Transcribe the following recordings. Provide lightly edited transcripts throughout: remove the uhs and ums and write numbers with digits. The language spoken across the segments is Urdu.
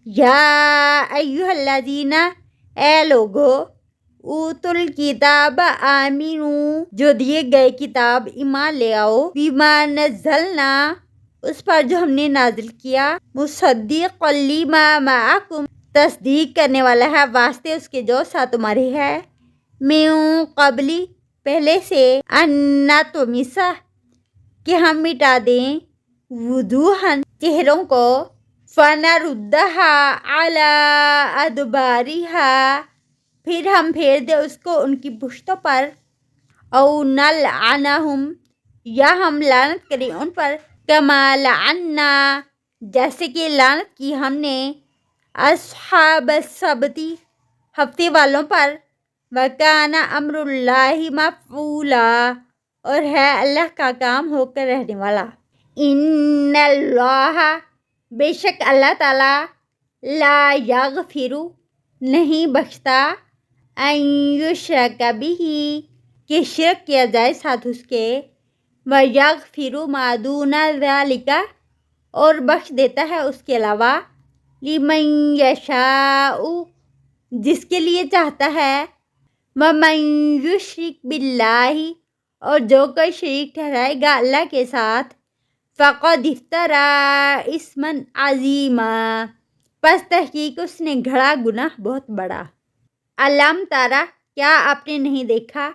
یا ایھا الذین، اے لوگو، اوتل کتاب آمنو، جو دیے گئے کتاب، ایمان لے آؤ، بما نزلنا، اس پر جو ہم نے نازل کیا، مصدقا لما معکم، تصدیق کرنے والا ہے واسطے اس کے جو ساتھ تمہارے ہے، من قبلی، پہلے سے، ان نطمسا، کہ ہم مٹا دیں، وجوہن، چہروں کو، فنردھا علی ادبارہا، پھر ہم پھیر دیں اس کو ان کی پشتوں پر، او نلعنہم، یا ہم لعنت کریں ان پر، کما لعنا، جیسے کہ لعنت کی ہم نے، اصحاب السبتی، ہفتے والوں پر، وکان امر اللہ مفعولا، اور ہے اللہ کا کام ہو کر رہنے والا، ان اللہ، بے شک اللہ تعالی، لا یغفر، نہیں بخشتا، ان یشرک بہ، کہ شرک کیا جائے ساتھ اس کے، ویغفر ما دون ذلک، اور بخش دیتا ہے اس کے علاوہ، لمن یشاء، جس کے لیے چاہتا ہے، ومن یشرک باللہ، اور جو کوئی شریک ٹھہرائے گا اللہ کے ساتھ، فقد افتری اثما عظیما، پس تحقیق اس نے گھڑا گناہ بہت بڑا۔ الم ترى، کیا آپ نے نہیں دیکھا،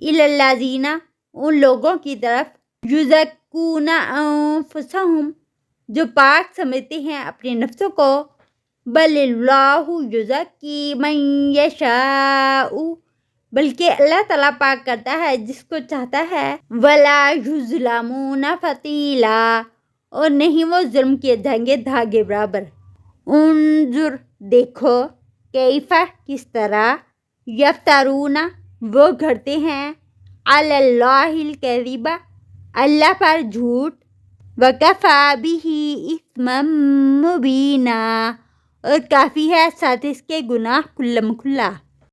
الی الذین، ان لوگوں کی طرف، یزکون انفسہم، جو پاک سمجھتے ہیں اپنے نفسوں کو، بل اللہ یزکی من یشاء، بلکہ اللہ تعالیٰ پاک کرتا ہے جس کو چاہتا ہے، ولا یظلمون فتیلا، اور نہیں وہ ظلم کیے جائیں گے دھاگے برابر۔ انظر، دیکھو، کیفا، کس طرح، یفترون، وہ گھڑتے ہیں، علی اللہ الکذب، اللہ پر جھوٹ، وکفی بہ اثما مبینا، اور کافی ہے ساتھ اس کے گناہ کھلا مکھلا۔